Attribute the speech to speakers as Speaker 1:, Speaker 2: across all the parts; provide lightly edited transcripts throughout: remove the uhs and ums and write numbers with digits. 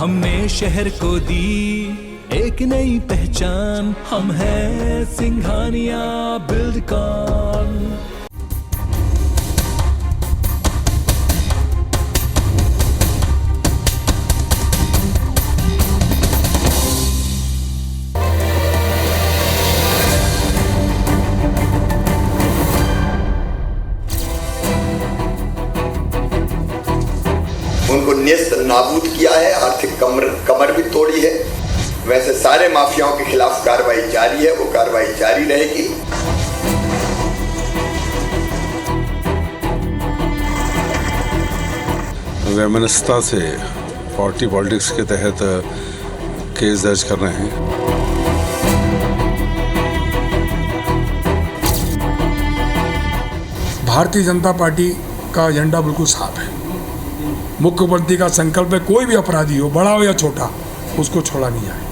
Speaker 1: हमने शहर को दी एक नई पहचान, हम हैं सिंघानिया बिल्डकॉन।
Speaker 2: उनको न्यस्त नाबूद किया है, आर्थिक कमर भी तोड़ी है। वैसे सारे माफियाओं के खिलाफ कार्रवाई जारी है, वो कार्रवाई जारी रहेगी।
Speaker 3: वैमनस्यता से पार्टी पॉलिटिक्स के तहत केस दर्ज कर रहे हैं।
Speaker 4: भारतीय जनता पार्टी का एजेंडा बिल्कुल साफ है। मुख्यमंत्री का संकल्प है कोई भी अपराधी हो, बड़ा हो या छोटा, उसको छोड़ा नहीं जाएगा।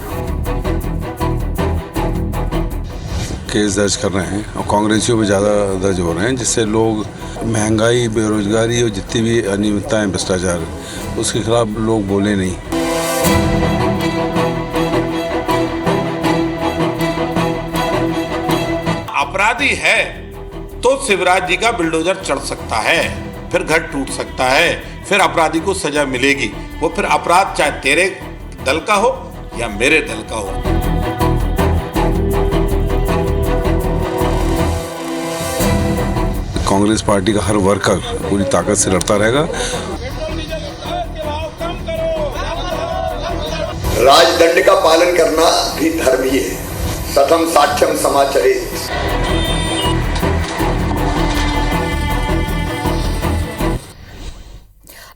Speaker 3: केस दर्ज कर रहे हैं और कांग्रेसियों पे ज़्यादा दर्ज हो रहे हैं, जिससे लोग महंगाई, बेरोजगारी और जितनी भी अनियमितताएं, भ्रष्टाचार, उसके खिलाफ लोग बोले नहीं।
Speaker 5: अपराधी है तो शिवराज जी का बुलडोजर चढ़ सकता है, फिर घर टूट सकता है, फिर अपराधी को सजा मिलेगी। वो फिर अपराध चाहे तेरे दल का हो या मेरे दल का हो।
Speaker 3: कांग्रेस पार्टी का हर वर्कर पूरी ताकत से लड़ता रहेगा।
Speaker 2: राजदंड का पालन करना भी धर्म ही है। सतम साक्ष्यम समाचरेत्।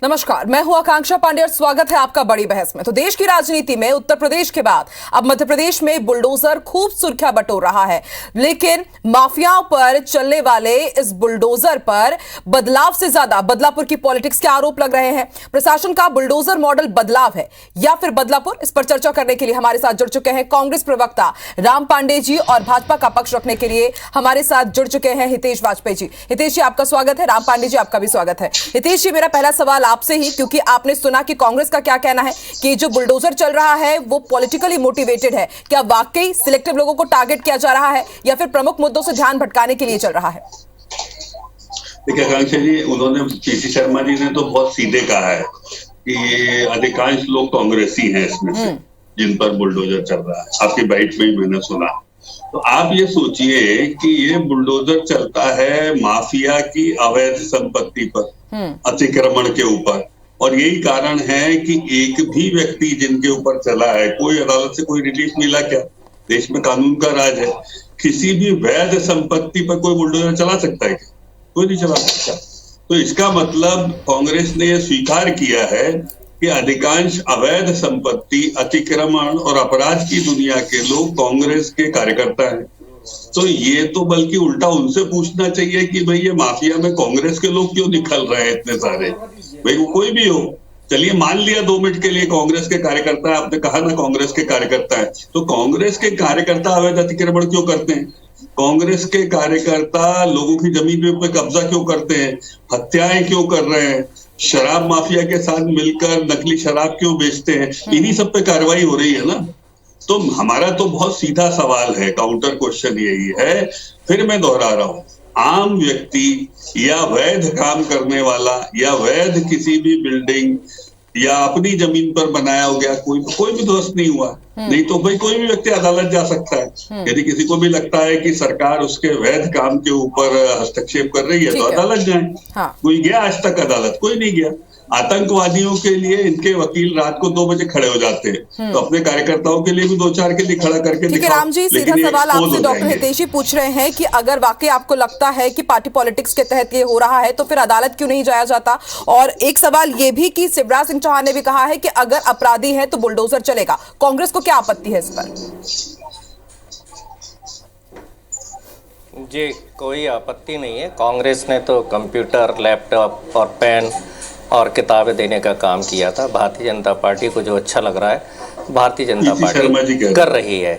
Speaker 6: नमस्कार, मैं हूं आकांक्षा पांडे और स्वागत है आपका बड़ी बहस में। तो देश की राजनीति में उत्तर प्रदेश के बाद अब मध्य प्रदेश में बुलडोजर खूब सुर्खियां बटोर रहा है, लेकिन माफियाओं पर चलने वाले इस बुलडोजर पर बदलाव से ज्यादा बदलापुर की पॉलिटिक्स के आरोप लग रहे हैं। प्रशासन का बुलडोजर मॉडल बदलाव है या फिर बदलापुर, इस पर चर्चा करने के लिए हमारे साथ जुड़ चुके हैं कांग्रेस प्रवक्ता राम पांडे जी और भाजपा का पक्ष रखने के लिए हमारे साथ जुड़ चुके हैं हितेश वाजपेयी जी। हितेश जी, आपका स्वागत है। राम पांडे जी, आपका भी स्वागत है। हितेश जी, मेरा पहला सवाल आपसे ही, क्योंकि आपने सुना कि कांग्रेस का क्या कहना है कि जो बुलडोजर चल रहा है वो पॉलिटिकली मोटिवेटेड है। क्या वाकई सिलेक्टिव लोगों को टारगेट किया जा रहा है या फिर प्रमुख मुद्दों से ध्यान भटकाने के लिए चल रहा है?
Speaker 7: देखिए आकांक्षा जी, उन्होंने पीसी शर्मा जी ने तो बहुत सीधे कहा है कि अधिकांश लोग कांग्रेसी हैं इसमें से जिन पर बुलडोजर चल रहा है। आपकी बाइट में ही मैंने सुना। तो आप ये सोचिए कि ये बुलडोजर चलता है माफिया की अवैध संपत्ति पर, अतिक्रमण के ऊपर, और यही कारण है कि एक भी व्यक्ति जिनके ऊपर चला है, कोई अदालत से कोई रिलीफ मिला क्या? देश में कानून का राज है। किसी भी वैध संपत्ति पर कोई बुलडोजर चला सकता है क्या? कोई नहीं चला सकता। तो इसका मतलब कांग्रेस ने यह स्वीकार किया है कि अधिकांश अवैध संपत्ति, अतिक्रमण और अपराध की दुनिया के लोग कांग्रेस के कार्यकर्ता हैं। तो ये तो बल्कि उल्टा उनसे पूछना चाहिए कि भाई ये माफिया में कांग्रेस के लोग क्यों निकल रहे हैं इतने सारे? भाई वो कोई भी हो, चलिए मान लिया 2 मिनट के लिए कांग्रेस के कार्यकर्ता है, आपने कहा ना कांग्रेस के कार्यकर्ता है, तो कांग्रेस के कार्यकर्ता अवैध अतिक्रमण क्यों करते हैं? कांग्रेस के कार्यकर्ता लोगों की जमीन पे कब्जा क्यों करते हैं? हत्याएं क्यों कर रहे हैं? शराब माफिया के साथ मिलकर नकली शराब क्यों बेचते हैं? इन्हीं सब पे कार्रवाई हो रही है ना। तो हमारा तो बहुत सीधा सवाल है, काउंटर क्वेश्चन यही है, फिर मैं दोहरा रहा हूं, आम व्यक्ति या वैध काम करने वाला या वैध किसी भी बिल्डिंग या अपनी जमीन पर बनाया हो गया कोई भी ध्वस्त नहीं हुआ, नहीं तो भाई कोई भी व्यक्ति अदालत जा सकता है। यदि किसी को भी लगता है कि सरकार उसके वैध काम के ऊपर हस्तक्षेप कर रही है तो अदालत जाए। हाँ। कोई गया आज तक अदालत? कोई नहीं गया। आतंकवादियों के लिए इनके वकील रात को 2 बजे खड़े हो जाते हैं, तो अपने कार्यकर्ताओं के लिए भी 2-4 के लिए खड़ा करके दिखाओ।
Speaker 6: राम जी, सीधा सवाल आपसे डॉक्टर हितेश जी पूछ रहे हैं कि अगर वाकई आपको लगता है कि पार्टी पॉलिटिक्स के तहत ये हो रहा है तो फिर अदालत क्यों नहीं जाया जाता? और एक सवाल ये भी कि शिवराज सिंह चौहान ने भी कहा है कि अगर अपराधी है तो बुलडोजर चलेगा। कांग्रेस को क्या आपत्ति है इस पर?
Speaker 8: जी, कोई आपत्ति नहीं है। कांग्रेस ने तो कंप्यूटर, लैपटॉप और पेन और किताबें देने का काम किया था। भारतीय जनता पार्टी को जो अच्छा लग रहा है भारतीय जनता पार्टी कर रही है।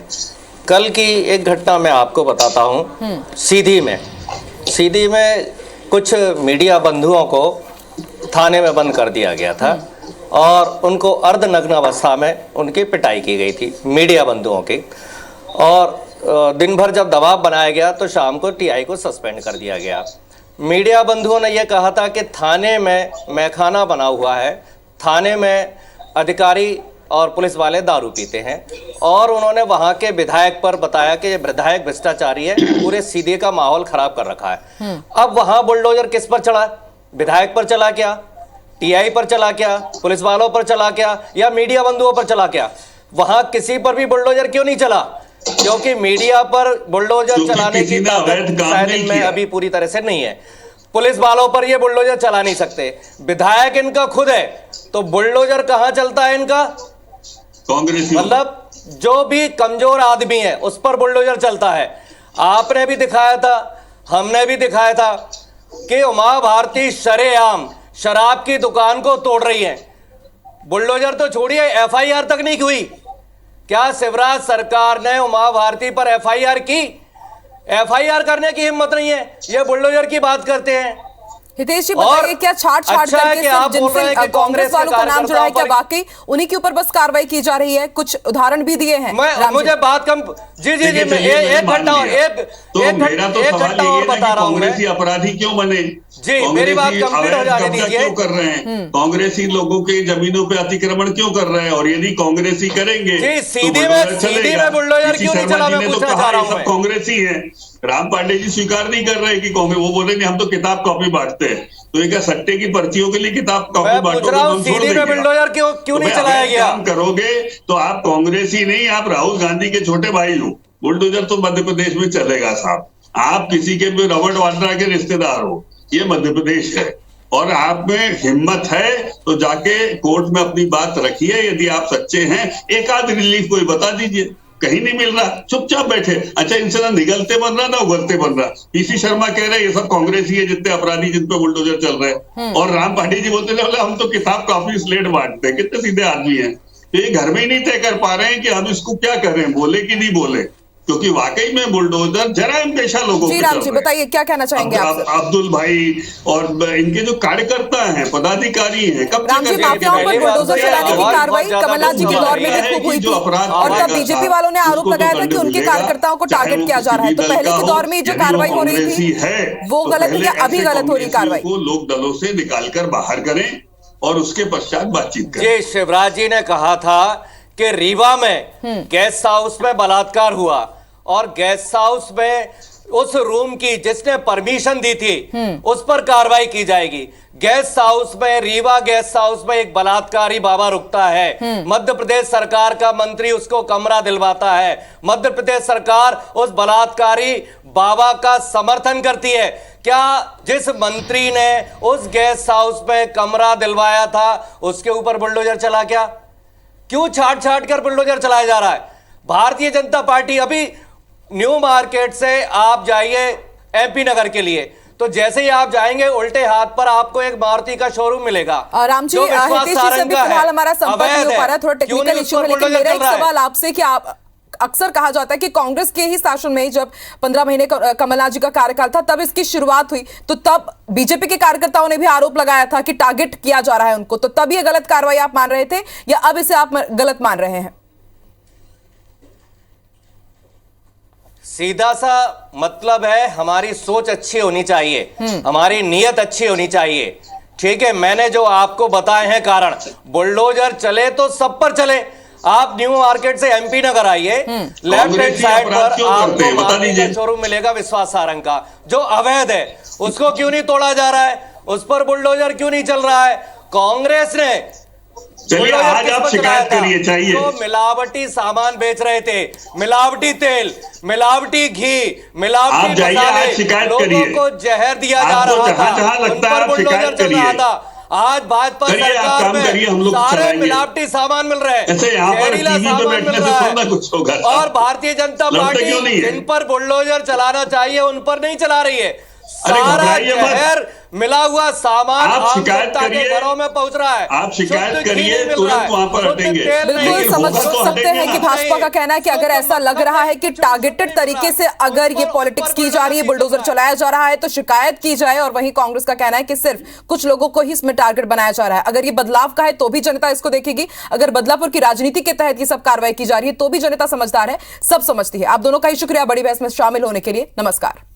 Speaker 8: कल की एक घटना मैं आपको बताता हूँ। सीधी में कुछ मीडिया बंधुओं को थाने में बंद कर दिया गया था और उनको अर्धनग्न अवस्था में उनकी पिटाई की गई थी मीडिया बंधुओं की। और दिन भर जब दबाव बनाया गया तो शाम को टीआई को सस्पेंड कर दिया गया। मीडिया बंधुओं ने यह कहा था कि थाने में मैखाना बना हुआ है, थाने में अधिकारी और पुलिस वाले दारू पीते हैं, और उन्होंने वहां के विधायक पर बताया कि ये विधायक भ्रष्टाचारी है, पूरे सीधे का माहौल खराब कर रखा है। अब वहां बुलडोजर किस पर चला? विधायक पर चला क्या, टीआई पर चला क्या, पुलिस वालों पर चला क्या, या मीडिया बंधुओं पर चला क्या? वहां किसी पर भी बुलडोजर क्यों नहीं चला? क्योंकि मीडिया पर बुलडोजर चलाने की ताकत शायद इनमें अभी पूरी तरह से नहीं है। पुलिस वालों पर ये बुलडोजर चला नहीं सकते, विधायक इनका खुद है, तो बुलडोजर कहां चलता है इनका? कांग्रेस, मतलब जो भी कमजोर आदमी है उस पर बुलडोजर चलता है। आपने भी दिखाया था, हमने भी दिखाया था कि उमा भारती शरेआम शराब की दुकान को तोड़ रही है। बुलडोजर तो छोड़िए, एफआईआर तक नहीं हुई। क्या शिवराज सरकार ने उमा भारती पर एफआईआर की? एफआईआर करने की हिम्मत नहीं है, ये बुलडोजर की बात करते हैं।
Speaker 6: हितेश जी बताइए, क्या छाट
Speaker 8: अच्छा
Speaker 6: करके सिर्फ जिनसे कांग्रेस वालों का नाम जुड़ा है, क्या वाकई उन्हीं के ऊपर बस कार्रवाई की जा रही है? कुछ उदाहरण भी दिए हैं।
Speaker 8: मुझे बात कम जी जी जी मैं एक घंटा और बता रहा हूँ।
Speaker 7: कांग्रेसी अपराधी क्यों बने
Speaker 8: जी, मेरी बात कंप्लीट हो जाने दीजिए।
Speaker 7: क्यों कर रहे हैं कांग्रेसी लोगों के जमीनों पे अतिक्रमण क्यों कर रहे हैं? और यदि कांग्रेसी करेंगे
Speaker 8: जी सीधे में बुलडोजर क्यों नहीं चला? मैं पूछना चाह रहा हूं।
Speaker 7: सब कांग्रेसी हैं। राम पांडे जी स्वीकार नहीं कर रहे कि कांग्रेस, वो बोलेंगे हम तो किताब कॉपी बांटते हैं। तो ये क्या सट्टे की पर्चियों के लिए किताब कॉपी बांटोगे?
Speaker 8: सीधे में बुलडोजर क्यों नहीं चलाया गया?
Speaker 7: काम करोगे तो आप कांग्रेसी नहीं, आप राहुल गांधी के छोटे भाई हो। बुलडोजर तो मध्य प्रदेश में चलेगा साहब। आप किसी के भी रॉबर्ट वाड्रा के रिश्तेदार हो, ये मध्य प्रदेश है। और आप में हिम्मत है तो जाके कोर्ट में अपनी बात रखिए। यदि आप सच्चे हैं, एक आध रिलीफ कोई बता दीजिए। कहीं नहीं मिल रहा, चुपचाप बैठे। अच्छा, इनसे ना निगलते बन रहा ना उगलते बन रहा। पीसी शर्मा कह रहे हैं ये सब कांग्रेसी है जितने अपराधी जिन पे बुलडोजर चल रहे हैं। और राम पांडे जी बोलते रहे हम तो किताब कॉपी स्लेट बांटते हैं। कितने सीधे आदमी हैं। तो ये घर में ही नहीं तय कर पा रहे हैं कि हम इसको क्या करें, बोले कि नहीं बोले। क्योंकि वाकई में बुलडोजर जराइम पेशा लोगों
Speaker 6: जी राम जी बताइए, क्या कहना चाहेंगे आप?
Speaker 7: अब्दुल भाई और इनके जो कार्यकर्ता हैं, पदाधिकारी हैं, कब
Speaker 6: राम जी माफियाओं पर बुलडोजर चलाने की कार्रवाई कमलनाथ जी के दौर में भी खूब हुई थी, और तब बीजेपी वालों ने आरोप लगाया था कि उनके कार्यकर्ताओं को टारगेट किया जा रहा है। तो पहले के दौर में जो कार्रवाई हो रही थी वो गलत है, या अभी गलत हो रही कार्रवाई?
Speaker 7: लोक दलों से निकालकर बाहर करें और उसके पश्चात बातचीत करें।
Speaker 8: जी, शिवराज जी ने कहा था कि रीवा में गेस्ट हाउस में बलात्कार हुआ, और गेस्ट हाउस में उस रूम की जिसने परमिशन दी थी उस पर कार्रवाई की जाएगी। गेस्ट हाउस में, रीवा गेस्ट हाउस में एक बलात्कारी बाबा रुकता है, मध्य प्रदेश सरकार का मंत्री उसको कमरा दिलवाता है, मध्य प्रदेश सरकार उस बलात्कारी बाबा का समर्थन करती है। क्या जिस मंत्री ने उस गेस्ट हाउस में कमरा दिलवाया था उसके ऊपर बुलडोजर चला क्या? क्यों छाट कर बुलडोजर चलाया जा रहा है? भारतीय जनता पार्टी, अभी न्यू मार्केट से आप जाइए एमपी नगर के लिए, तो जैसे ही आप जाएंगे उल्टे हाथ पर आपको एक मारुति का शोरूम मिलेगा।
Speaker 6: राम जी, हितेश जी से भी फिलहाल हमारा संपर्क नहीं हो पा रहा है, थोड़ा टेक्निकल इश्यू है। लेकिन मेरा एक सवाल आपसे कि आप, अक्सर कहा जाता है कि कांग्रेस के ही शासन में जब 15 महीने कमलनाथ जी का कार्यकाल था तब इसकी शुरुआत हुई, तो तब बीजेपी के कार्यकर्ताओं ने भी आरोप लगाया था कि टारगेट किया जा रहा है उनको। तो तब ये गलत कार्रवाई आप मान रहे थे, या अब इसे आप गलत मान रहे हैं?
Speaker 8: सीधा सा मतलब है, हमारी सोच अच्छी होनी चाहिए, हमारी नीयत अच्छी होनी चाहिए। ठीक है, मैंने जो आपको बताए हैं कारण, बुलडोजर चले तो सब पर चले। आप न्यू मार्केट से एमपी नगर आइए, लेफ्ट हैंड साइड पर आपको शोरूम मिलेगा विश्वास सारंग का, जो अवैध है। उसको क्यों नहीं तोड़ा जा रहा है? उस पर बुलडोजर क्यों नहीं चल रहा है? कांग्रेस ने
Speaker 7: चलिए आज आप शिकायत करिए। चाहिए
Speaker 8: तो मिलावटी सामान बेच रहे थे, मिलावटी तेल, मिलावटी घी, मिलावटी मसाले, लोगों को जहर दिया जा रहा था, उन पर बुलडोजर चल रहा था। आज भाजपा सरकार में सारे मिलावटी सामान मिल रहे हैं, जहरीला सामान मिल रहा है, और भारतीय जनता पार्टी जिन पर बुलडोजर चलाना चाहिए उन पर नहीं चला रही है। सारा जहर मिला हुआ सामान
Speaker 7: आप शिकायत करिए,
Speaker 8: घरों में पहुंच रहा है।
Speaker 7: आप शिकायत करिए, तुरंत वहां पर हटेंगे।
Speaker 6: बिल्कुल समझ सकते हैं कि भाजपा का कहना है कि अगर ऐसा लग रहा है कि टारगेटेड तरीके से अगर ये पॉलिटिक्स की जा रही है, बुलडोजर चलाया जा रहा है, तो शिकायत की जाए। और वहीं कांग्रेस का कहना है कि सिर्फ कुछ लोगों को ही इसमें टारगेट बनाया जा रहा है। अगर ये बदलाव का है तो भी जनता इसको देखेगी, अगर बदलापुर की राजनीति के तहत ये सब कार्रवाई की जा रही है तो भी जनता समझदार है, सब समझती है। आप दोनों का ही शुक्रिया बड़ी बहस में शामिल होने के लिए। नमस्कार।